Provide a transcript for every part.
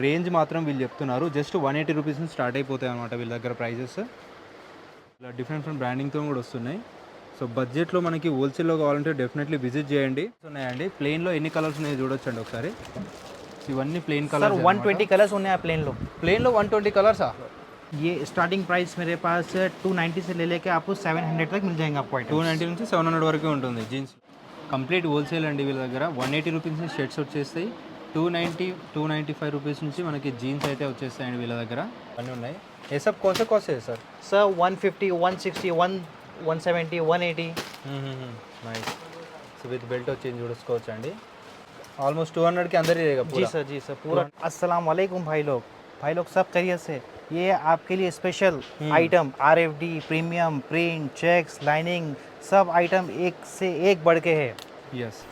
Range మాత్రం వీళ్ళు చెప్తున్నారు జస్ట్ 180 రూపీస్ నుంచి స్టార్ట్ అయిపోతాయి అనమాట వీళ్ళ దగ్గర ప్రైజెస్. ఇలా డిఫరెంట్ బ్రాండింగ్తో కూడా వస్తున్నాయి. సో బడ్జెట్లో మనకి హోల్సేల్లో కావాలంటే డెఫినెట్లీ విజిట్ చేయండి. ఉన్నాయండి ప్లెయిన్లో ఎన్ని కలర్స్ ఉన్నాయో చూడొచ్చండి ఒకసారి. ఇవన్నీ ప్లెయిన్ కలర్స్. 120 कलर्स होने हैं प्लेन లో 120 కలర్సా? ये स्टार्टिंग प्राइस मेरे पास 290 से ले लेके आपको 700 तक मिल जाएंगे आपको आइटम. 290 నుంచి 700 వరకు ఉంటుంది జీన్స్. కంప్లీట్ హోల్సేల్ అండి వీళ్ళ దగ్గర. 180 రూపీస్ నుంచి షర్ట్స్ వచ్చేస్తాయి. 295 రూపీస్ నుంచి మనకి జీన్స్ అయితే వచ్చేస్తాయండి వీళ్ళ దగ్గర. అన్నీ ఉన్నాయి. ఏ సబ్ కోసే కోసే sir? Sir 150, 160, 170, 180. Nice. So with belt వచ్చి చూసుకోవచ్చు అండి. ఆల్మోస్ట్ 200 के अंदर ही रहेगा पूरा. जी सर पूरा. अस्सलाम वालेकुम भाई लोग सब खैरियत से. ये आपके लिए special item RFD premium print checks lining सब आइटम एक से एक बढ़ के है.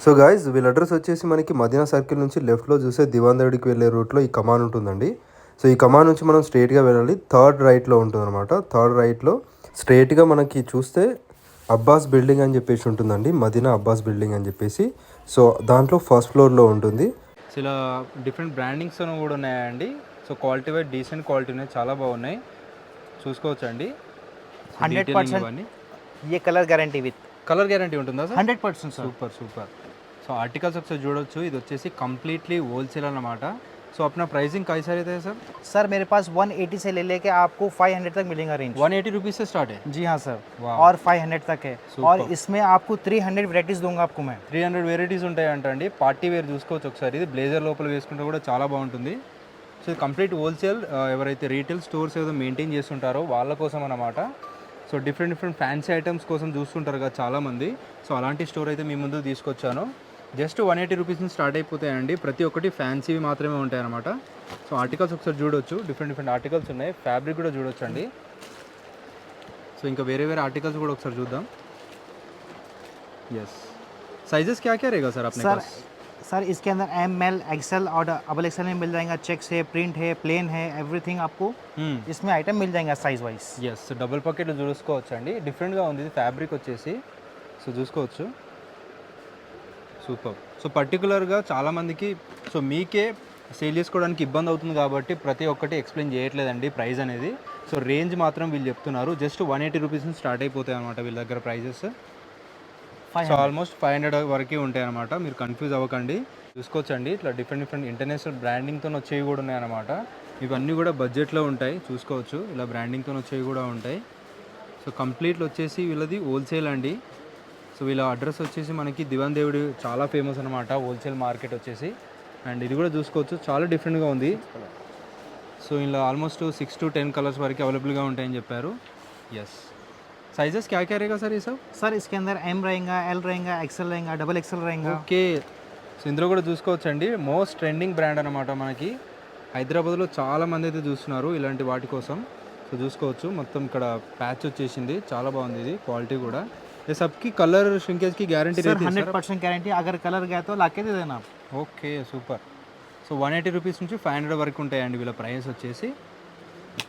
సో గాయస్ వీళ్ళ అడ్రస్ వచ్చేసి మనకి మదీనా సర్కిల్ నుంచి లెఫ్ట్లో చూస్తే దివాన్ దగ్గరికి వెళ్ళే రూట్లో ఈ కమాన్ ఉంటుందండి. సో ఈ కమాన్ నుంచి మనం స్ట్రైట్గా వెళ్ళాలి. థర్డ్ రైట్లో ఉంటుందన్నమాట. థర్డ్ రైట్లో స్ట్రైట్గా మనకి చూస్తే అబ్బాస్ బిల్డింగ్ అని చెప్పేసి ఉంటుందండి. మదీనా అబ్బాస్ బిల్డింగ్ అని చెప్పేసి. సో దాంట్లో ఫస్ట్ ఫ్లోర్లో ఉంటుంది. సో ఇలా డిఫరెంట్ బ్రాండింగ్స్ కూడా ఉన్నాయండి. So quality wise decent quality ఉన్నాయి, చాలా బాగున్నాయి, చూసుకోవచ్చు అండి. 100% ये कलर गारंटी विత్ కలర్ గ్యారంటీ ఉంటుందా sir? 100% sir. Super. So articles ఒకసారి చూడొచ్చు. ఇది వచ్చేసి కంప్లీట్లీ హోల్సేల్ అన్నమాట. సో अपना प्राइसिंग कैसा रहता है सर? सर मेरे पास 180 से ले लेके आपको 500 तक मिलेगा रेंज. 180 रुपीज़ से स्टार्ट है? जी हाँ सर. और 500 तक है. और इसमें आपको 300 వెరైటీస్ दूंगा आपको मैं. 300 వెరైటీస్ ఉంటాయి అంటండి. పార్టీ వేర్ చూసుకోవచ్చు ఒకసారి. ఇది బ్లేజర్ లోపల వేసుకుంటే కూడా చాలా బాగుంటుంది. So complete wholesale. ఎవరైతే రీటైల్ స్టోర్స్ ఏదో మెయింటైన్ చేస్తుంటారో వాళ్ళ కోసం అన్నమాట. సో డిఫరెంట్ ఫ్యాన్సీ ఐటమ్స్ కోసం చూస్తుంటారు కదా చాలామంది. సో అలాంటి స్టోర్ అయితే మీ ముందు తీసుకొచ్చాను. జస్ట్ 180 రూపీస్ నుంచి స్టార్ట్ అయిపోతాయండి. ప్రతి ఒక్కటి ఫ్యాన్సీవి మాత్రమే ఉంటాయి అన్నమాట. సో ఆర్టికల్స్ ఒకసారి చూడొచ్చు. డిఫరెంట్ ఆర్టికల్స్ ఉన్నాయి. ఫ్యాబ్రిక్ కూడా చూడొచ్చు అండి. సో ఇంకా వేరే ఆర్టికల్స్ కూడా ఒకసారి చూద్దాం. यस साइजेस क्या रहेगा सर अपने पास? सर इसके अंदर ML XL और डबल XL में मिल जाएगा. चेक्स है, प्रिंट है, प्लेन है, एवरीथिंग आपको इसमें आइटम मिल जाएगा size wise. Yes double pocket చూసుకోవచ్చు అండి. డిఫరెంట్గా ఉంది ఇది ఫ్యాబ్రిక్ వచ్చేసి. సో చూసుకోవచ్చు. సూపర్. సో పర్టికులర్గా చాలామందికి సో మీకే సేల్ చేసుకోవడానికి ఇబ్బంది అవుతుంది కాబట్టి ప్రతి ఒక్కటి ఎక్స్ప్లెయిన్ చేయట్లేదండి ప్రైస్ అనేది. సో రేంజ్ మాత్రం వీళ్ళు చెప్తున్నారు జస్ట్ 180 రూపీస్ నుంచి స్టార్ట్ అయిపోతాయి అనమాట వీళ్ళ దగ్గర ప్రైజెస్. సో ఆల్మోస్ట్ 500 వరకు ఉంటాయి అనమాట. మీరు కన్ఫ్యూజ్ అవ్వకండి. చూసుకోవచ్చండి ఇట్లా డిఫరెంట్ ఇంటర్నేషనల్ బ్రాండింగ్తో వచ్చేవి కూడా ఉన్నాయి అనమాట. ఇవన్నీ కూడా బడ్జెట్లో ఉంటాయి, చూసుకోవచ్చు. ఇలా బ్రాండింగ్తో వచ్చేవి కూడా ఉంటాయి. సో కంప్లీట్లో వచ్చేసి వీళ్ళది హోల్సేల్ అండి. సో వీళ్ళ అడ్రస్ వచ్చేసి మనకి దివాన్ దేవుడి చాలా ఫేమస్ అనమాట హోల్సేల్ మార్కెట్ వచ్చేసి. అండ్ ఇది కూడా చూసుకోవచ్చు, చాలా డిఫరెంట్గా ఉంది. సో ఇలా ఆల్మోస్ట్ 6 to 10 కలర్స్ వరకు అవైలబుల్గా ఉంటాయని చెప్పారు. ఎస్ साइजेस क्या रहेगा सर ये सब? सर इसके अंदर M रहेगा, L रहेगा, XL रहेगा, डबल XL रहेगा. ఓకే. సో ఇందులో కూడా చూసుకోవచ్చండి. మోస్ట్ ట్రెండింగ్ బ్రాండ్ అనమాట మనకి. హైదరాబాద్లో చాలా మంది అయితే చూస్తున్నారు ఇలాంటి వాటి కోసం. సో చూసుకోవచ్చు మొత్తం ఇక్కడ ప్యాచ్ వచ్చేసింది, చాలా బాగుంది ఇది. క్వాలిటీ కూడా. ये सबकी कलर श्रिंकेज की गारंटी रहती है? 100% गारंटी. अगर कलर गया तो लाके दे देना. Okay super. సో 180 రూపీస్ నుంచి 500 వరకు ఉంటాయండి వీళ్ళ ప్రైస్ వచ్చేసి.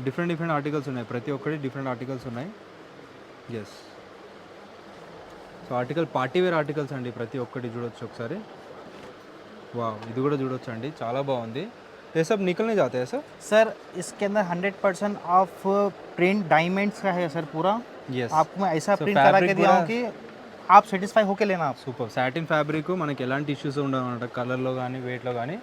డిఫరెంట్ ఆర్టికల్స్ ఉన్నాయి, ప్రతి ఒక్కటి డిఫరెంట్ ఆర్టికల్స్ ఉన్నాయి. Yes. So article party wear articles అండి, ప్రతి ఒక్కటి చూడొచ్చు ఒకసారి. వావ్, ఇది కూడా చూడొచ్చు అండి, చాలా బాగుంది. ये सब निकल नहीं जाते हैं सर? सर इसके अंदर 100% ऑफ प्रिंट डायमंड्स का है सर पूरा. यस. आपको मैं ऐसा प्रिंट करा के दिया हूँ कि आप सेटिस्फाई होके लेना. సూపర్. సాటిన్ ఫ్యాబ్రిక్, మనకి ఎలాంటి ఇష్యూస్ ఉండవు అనమాట కలర్లో కానీ వెయిట్లో కానీ.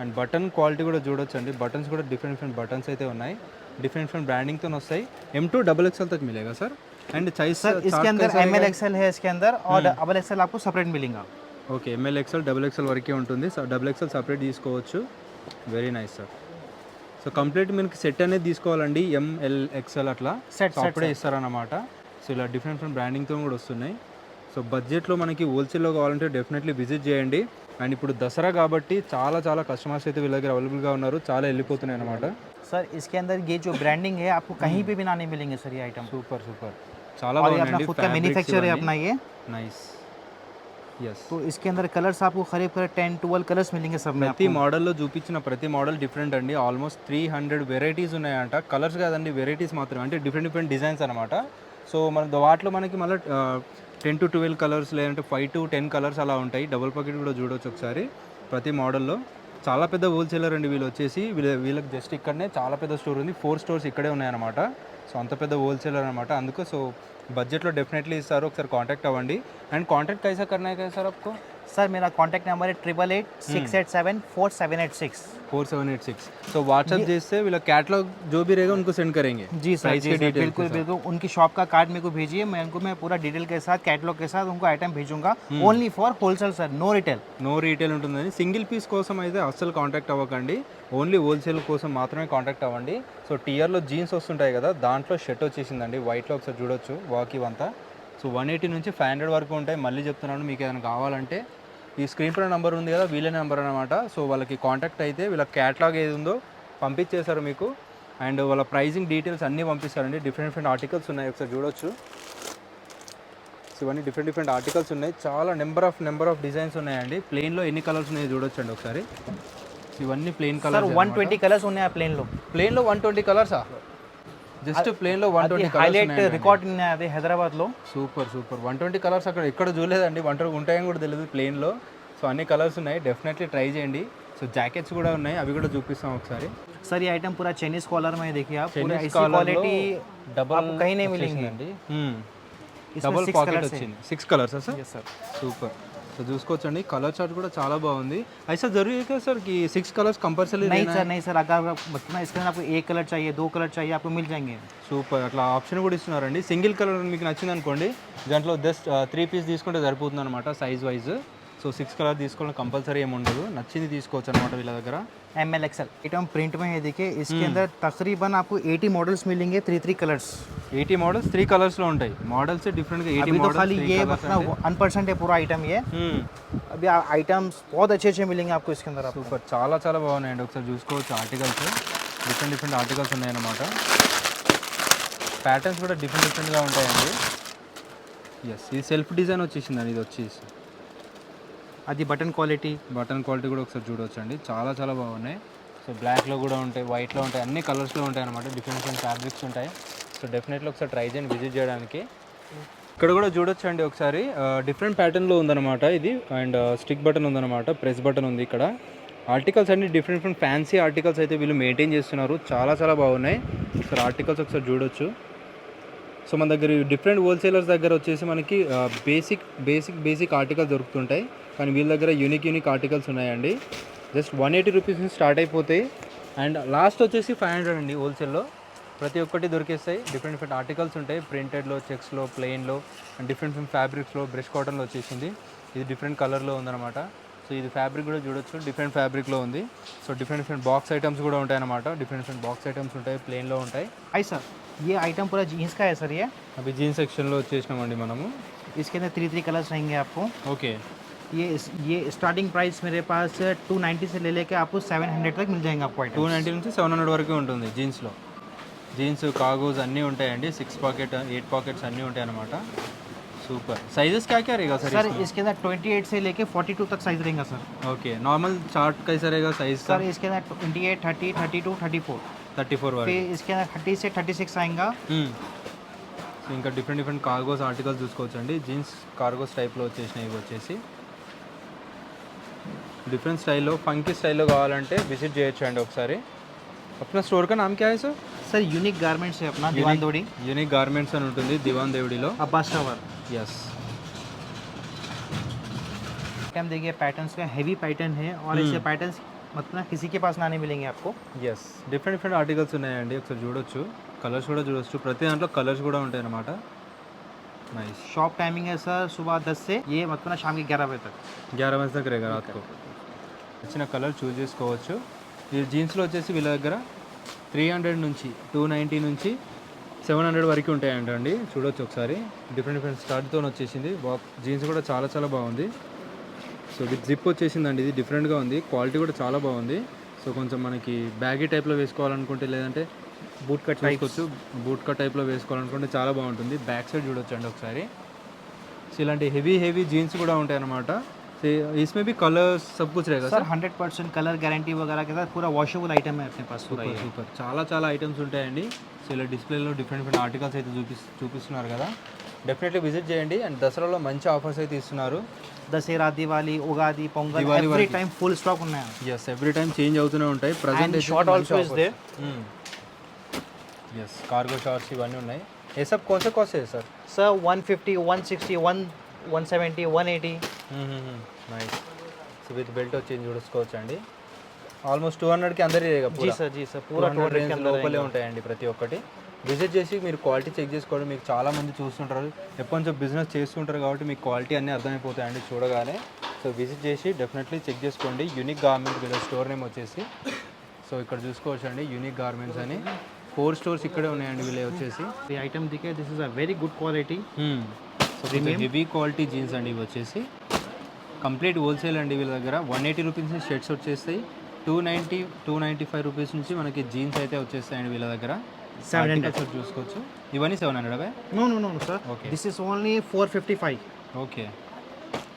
అండ్ బటన్ క్వాలిటీ కూడా చూడొచ్చు అండి. బటన్స్ కూడా డిఫరెంట్ బటన్స్ అయితే ఉన్నాయి. డిఫరెంట్ బ్రాండింగ్తో వస్తాయి. M2 XXL तक मिलेगा सर. एंड साइज सर इसके अंदर ML XL है इसके अंदर, और डबल XL आपको सेपरेट मिलेगा. Okay. ML XL double XL వరకే ఉంటుంది. డబుల్ XL సపరేట్ తీసుకోవచ్చు. Very nice sir. So complete మనకి సెట్ అనేది తీసుకోవాలండి. ML XL అట్లా సెట్ అప్పుడే ఇస్తారన్నమాట. సో ఇలా డిఫరెంట్ బ్రాండింగ్తో కూడా వస్తున్నాయి. సో బడ్జెట్లో మనకి హోల్సేల్లో కావాలంటే డెఫినెట్లీ విజిట్ చేయండి. అండ్ ఇప్పుడు దసరా కాబట్టి చాలా కస్టమర్స్ అయితే వీళ్ళ దగ్గర అవైలబుల్గా ఉన్నారు, చాలా వెళ్ళిపోతున్నాయి అనమాట. सर इसके अंदर ये जो ब्रांडिंग है आपको कहीं पे भी ना नहीं मिलेंगे सर ये आइटम. సూపర్. చాలా బాగుంది. खुद का मैन्युफैक्चर है अपना ये. నైస్. ఎస్. तो इसके अंदर कलर्स आपको करीब 10-12 कलर्स मिलेंगे सब में. ప్రతి మోడల్లో చూపించిన ప్రతి మోడల్ డిఫరెంట్ అండి. ఆల్మోస్ట్ 300 వెరైటీస్ ఉన్నాయంట. కలర్స్ కాదండి, వెరైటీస్ మాత్రమే, అంటే డిఫరెంట్ డిజైన్స్ అనమాట. సో మన వాటిలో మనకి మళ్ళీ 10 to 12 కలర్స్ లేదంటే 5 to 10 కలర్స్ అలా ఉంటాయి. డబుల్ పాకెట్ కూడా చూడవచ్చు ఒకసారి ప్రతి మోడల్లో. చాలా పెద్ద హోల్సేలర్ అండి వీళ్ళు వచ్చేసి. వీళ్ళకి జస్ట్ ఇక్కడనే చాలా పెద్ద స్టోర్ ఉంది, 4 స్టోర్స్ ఇక్కడే ఉన్నాయన్నమాట. సో అంత పెద్ద హోల్సేలర్ అనమాట. అందుకు సో బడ్జెట్లో డెఫినెట్లీ ఇస్తారు, ఒకసారి కాంటాక్ట్ అవ్వండి. అండ్ కాంటాక్ట్ कैसा करना है सर आपको? सर मेरा कॉन्टैक्ट नंबर है 8886874786। 4786. तो व्हाट्सएप जैसे వీళ్ళ कैटलॉग जो भी रहेगा उनको सेंड करेंगे जी सर, प्राइस जी के सर, डिटेल बिल्कुल बिल्कुल। उनकी शॉप का कार्ड मेरे को भेजिए, मैं पूरा डिटेल के साथ कैटलॉग के साथ उनको आइटम भेजूंगा। Only for wholesale sir, no retail. No retail ఉంటుందని. సింగిల్ పీస్ కోసం అయితే అస్సలు కాంటాక్ట్ అవ్వకండి, ఓన్లీ హోల్సేల్ కోసం మాత్రమే కాంటాక్ట్ అవ్వండి. సో టీఆర్లో జీన్స్ వస్తుంటాయి కదా, దాంట్లో షర్ట్ వచ్చేసిందండి వైట్లో, ఒకసారి చూడొచ్చు వాక్ ఇవంతా. సో 180 నుంచి 500 వరకు ఉంటాయి. మళ్ళీ చెప్తున్నాను, మీకు ఏదైనా కావాలంటే ఈ స్క్రీన్ పై నెంబర్ ఉంది కదా, వీళ్ళ నెంబర్ అనమాట. సో వాళ్ళకి కాంటాక్ట్ అయితే వీళ్ళ క్యాటలాగ్ ఏది ఉందో పంపించేశారు మీకు, అండ్ వాళ్ళ ప్రైజింగ్ డీటెయిల్స్ అన్నీ పంపిస్తారండి. డిఫరెంట్ ఆర్టికల్స్ ఉన్నాయి, ఒకసారి చూడొచ్చు. సో ఇవన్నీ డిఫరెంట్ ఆర్టికల్స్ ఉన్నాయి, చాలా నెంబర్ ఆఫ్ డిజైన్స్ ఉన్నాయండి. ప్లెయిన్లో ఎన్ని కలర్స్ ఉన్నాయో చూడొచ్చు అండి ఒకసారి. సో ఇవన్నీ ప్లెయిన్ सर కలర్స్. 120 कलर्स होने हैं प्लेन लो। ప్లెయిన్లో 120 కలర్సా? జస్ట్ ప్లెయిన్లో 120 కలర్స్ हाईलाइट ఉన్నాయి. रिकॉर्ड है हैदराबाद लो। సూపర్ 120 కలర్స్ అక్కడ ఎక్కడ చూడలేదండి, 120 ఉంటాయని కూడా తెలియదు ప్లెయిన్లో. సో అన్ని కలర్స్ ఉన్నాయి, డెఫినెట్లీ ట్రై చేయండి. సో జాకెట్స్ కూడా ఉన్నాయి, అవి కూడా చూపిస్తాం ఒకసారి. सर ये आइटम पूरा चाइनीज कॉलर में देखिए आप, पूरा Chinese ऐसी collar क्वालिटी डबल आपको कहीं नहीं मिलेंगी। అండి. इसमें డబుల్ 6 పాకెట్ कलर्स हैं। వచ్చింది, 6 colours sir. Yes sir. Super. So చూసుకోవచ్చండి, కలర్ చార్ట్ కూడా చాలా బాగుంది. ऐसा जरूरी है क्या सर कि 6 कलर्स कंपल्सरी नहीं लेना सर, है? नहीं सर, अगर मतलब इसके अंदर आपको 1 कलर चाहिए, 2 कलर चाहिए, आपको मिल जाएंगे। సూపర్, అట్లా ఆప్షన్ కూడా ఇస్తున్నారండి. సింగిల్ కలర్ మీకు నచ్చింది అనుకోండి, దాంట్లో జస్ట్ 3 పీస్ తీసుకుంటే సరిపోతుంది అనమాట సైజ్ వైజ్. సో 6 కలర్ తీసుకోవడం కంపల్సరీ ఏమి ఉండదు, నచ్చింది తీసుకోవచ్చు అనమాట వీళ్ళ దగ్గర. ML XL आइटम प्रिंट में है, देखिए इसके अंदर तकरीबन आपको 80 मॉडल्स मिलेंगे, 3 कलर्स। 80 మోడల్స్ 3 కలర్స్లో ఉంటాయి. మోడల్స్ డిఫరెంట్గా 80 अभी तो మోడల్స్ खाली ये अपना 1% है पूरा आइटम ये। अभी आइटम्स बहुत अच्छे मिलेंगे आपको इसके अंदर। आपको సూపర్, చాలా బాగున్నాయండి. ఒకసారి చూసుకోవచ్చు ఆర్టికల్స్, డిఫరెంట్ ఆర్టికల్స్ ఉన్నాయన్నమాట. ప్యాటర్న్స్ కూడా డిఫరెంట్గా ఉంటాయండి. ఎస్, ఇది సెల్ఫ్ డిజైన్ వచ్చేసిందండి. ఇది వచ్చేసి అది బటన్ క్వాలిటీ కూడా ఒకసారి చూడవచ్చు అండి, చాలా బాగున్నాయి. సో బ్లాక్లో కూడా ఉంటాయి, వైట్లో ఉంటాయి, అన్ని కలర్స్లో ఉంటాయి అనమాట. డిఫరెంట్ ఫ్యాబ్రిక్స్ ఉంటాయి. సో డెఫినెట్లీ ఒకసారి ట్రై చేయండి విజిట్ చేయడానికి. ఇక్కడ కూడా చూడొచ్చు అండి ఒకసారి, డిఫరెంట్ ప్యాటర్న్లో ఉందన్నమాట ఇది. అండ్ స్టిక్ బటన్ ఉందన్నమాట, ప్రెస్ బటన్ ఉంది ఇక్కడ. ఆర్టికల్స్ అన్ని డిఫరెంట్ ఫ్యాన్సీ ఆర్టికల్స్ అయితే వీళ్ళు మెయింటైన్ చేస్తున్నారు, చాలా బాగున్నాయి. సో ఆర్టికల్స్ ఒకసారి చూడొచ్చు. సో మన దగ్గర డిఫరెంట్ హోల్సేలర్స్ దగ్గర వచ్చేసి మనకి బేసిక్ ఆర్టికల్స్ దొరుకుతుంటాయి, కానీ వీళ్ళ దగ్గర యూనిక్ ఆర్టికల్స్ ఉన్నాయండి. జస్ట్ 180 రూపీస్ నుంచి స్టార్ట్ అయిపోతాయి, అండ్ లాస్ట్ వచ్చేసి 500 అండి. హోల్సేల్లో ప్రతి ఒక్కటి దొరికేస్తాయి. డిఫరెంట్ ఆర్టికల్స్ ఉంటాయి, ప్రింటెడ్లో, చెక్స్లో, ప్లెయిన్లో, అండ్ డిఫరెంట్ ఫ్యాబ్రిక్స్లో. బ్రష్ కాటన్లో వచ్చేసింది, ఇది డిఫరెంట్ కలర్లో ఉందన్నమాట. సో ఇది ఫ్యాబ్రిక్ కూడా చూడొచ్చు, డిఫరెంట్ ఫ్యాబ్రిక్లో ఉంది. సో డిఫరెంట్ బాక్స్ ఐటమ్స్ కూడా ఉంటాయి అన్నమాట. డిఫరెంట్ బాక్స్ ఐటమ్స్ ఉంటాయి, ప్లెయిన్లో ఉంటాయి. हाय सर, ये आइटम पूरा जीन्स का है सर। ये అవి జీన్స్ సెక్షన్లో వచ్చేసినామండి మనము. इसके अंदर 3 कलर्स रहेंगे आपको। ఓకే, ये स्टार्टिंग प्राइस मेरे पास 290 से ले लेके आपको 700 तक मिल जाएंगे आपको आइटम। 290 నుంచి 700 వరకు ఉంటుంది జీన్స్లో. జీన్స్ కార్గోస్ అన్నీ ఉంటాయండి, 6 పాకెట్ 8 పాకెట్స్ అన్నీ ఉంటాయి అన్నమాట. సూపర్. సైజెస్ क्या रहेगा सर? सर इसके अंदर 28 से लेके 42 तक साइज रहेगा सर। ओके, नॉर्मल चार्ट कैसा रहेगा साइज का? सर इसके अंदर 28, 30, 32, 34। 34 వరకు. फिर इसके अंदर 30 से 36 आएगा। సో ఇంకా డిఫరెంట్ కార్గోస్ ఆర్టికల్స్ చూసుకోవచ్చు అండి. జీన్స్ కార్గోస్ టైప్లో వచ్చేసినాయి ఇవి వచ్చేసి. డిఫరెంట్ స్టైల్లో, ఫంకీ స్టైల్లో కావాలంటే విజిట్ చేయొచ్చు అండి ఒకసారి. अपना स्टोर का नाम क्या है सर? सर यूनिक गारमेंट्स है अपना, दीवान देवड़ी। యూనిక్ గార్మెంట్స్ అని ఉంటుంది దివాన్ దేవుడిలో. अब्बास टावर। ఎస్, हम देखिए पैटर्न्स का हेवी पैटर्न है, और ऐसे पैटर्न्स मतलब किसी के पास ना नहीं मिलेंगे आपको। ఎస్, డిఫరెంట్ ఆర్టికల్స్ ఉన్నాయండి, ఒకసారి చూడొచ్చు. కలర్స్ కూడా చూడొచ్చు, ప్రతి దాంట్లో కలర్స్ కూడా ఉంటాయి అన్నమాట. నైస్. शॉप टाइमिंग है सर सुबह 10 से ये मतलब शाम के 11 बजे तक। 11 बजे तक रहेगा रात को. వచ్చిన కలర్ చూస్ చేసుకోవచ్చు. ఈ జీన్స్లో వచ్చేసి వీళ్ళ దగ్గర 300 నుంచి 290 నుంచి 700 వరకు ఉంటాయండి. చూడొచ్చు ఒకసారి, డిఫరెంట్ స్టార్ట్తో వచ్చేసింది. జీన్స్ కూడా చాలా బాగుంది. సో విత్ జిప్ వచ్చేసిందండి, ఇది డిఫరెంట్గా ఉంది, క్వాలిటీ కూడా చాలా బాగుంది. సో కొంచెం మనకి బ్యాగీ టైప్లో వేసుకోవాలనుకుంటే, లేదంటే బూట్ కట్ టైప్లో వేసుకోవాలనుకుంటే చాలా బాగుంటుంది. బ్యాక్ సైడ్ చూడొచ్చు అండి ఒకసారి. సో ఇలాంటి హెవీ జీన్స్ కూడా ఉంటాయి అన్నమాట. इसमें भी कलर्स सब कुछ रहेगा सर 100% कलर गारंटी वगैरह के साथ पूरा वॉशेबल आइटम है अपने पास पूरा। సూపర్, చాలా ఐటమ్స్ ఉంటాయండి. సో ఇలా డిస్ప్లేలో డిఫరెంట్ ఆర్టికల్స్ అయితే చూపిస్తున్నారు కదా. డెఫినెట్లీ విజిట్ చేయండి. అండ్ దసరాలో మంచి ఆఫర్స్ అయితే ఇస్తున్నారు. दशहरा दिवाली उगादी पोंगल दिवाली एवरी वाली। टाइम फुल स्टॉक ఉన్నాయి ఎస్ ఎవ్రీ టైం చేంజ్ అవుతూనే ఉంటాయి. Present And short also is there. Yes cargo shorts ఇవన్నీ ఉన్నాయి. ఏ సబ్ कौन से कॉस्ट है सर? Sir 150 160 170 180 nice. So with belt వచ్చి చూసుకోవచ్చు అండి. ఆల్మోస్ట్ 200కి అందరి जी सर पूरा 200 के अंदर లోపలే ఉంటాయండి ప్రతి ఒక్కటి. విజిట్ చేసి మీరు క్వాలిటీ చెక్ చేసుకోవడం. మీకు చాలా మంది చూస్తుంటారు, ఎప్పటి నుంచో బిజినెస్ చేస్తుంటారు కాబట్టి మీకు క్వాలిటీ అన్నీ అర్థమైపోతాయండి చూడగానే. సో విజిట్ చేసి డెఫినెట్లీ చెక్ చేసుకోండి. యూనిక్ గార్మెంట్ వీళ్ళ స్టోర్ నేమ్ వచ్చేసి. సో ఇక్కడ చూసుకోవచ్చు అండి యూనిక్ గార్మెంట్స్ అని 4 స్టోర్స్ ఇక్కడే ఉన్నాయండి వీళ్ళే వచ్చేసి. the item दिखे this is a very good quality so heavy quality jeans అండి ఇవి వచ్చేసి. కంప్లీట్ హోల్సేల్ అండి వీళ్ళ దగ్గర. 180 రూపీస్ నుంచి షర్ట్స్ వచ్చేస్తాయి. 290 295 రూపీస్ నుంచి మనకి జీన్స్ అయితే వచ్చేస్తాయండి వీళ్ళ దగ్గర. 700 చూసుకోవచ్చు. ఇవన్నీ 700 no no no no sir Okay. this is only 455 okay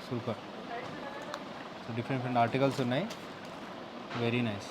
super. So different articles ఉన్నాయి. Very nice.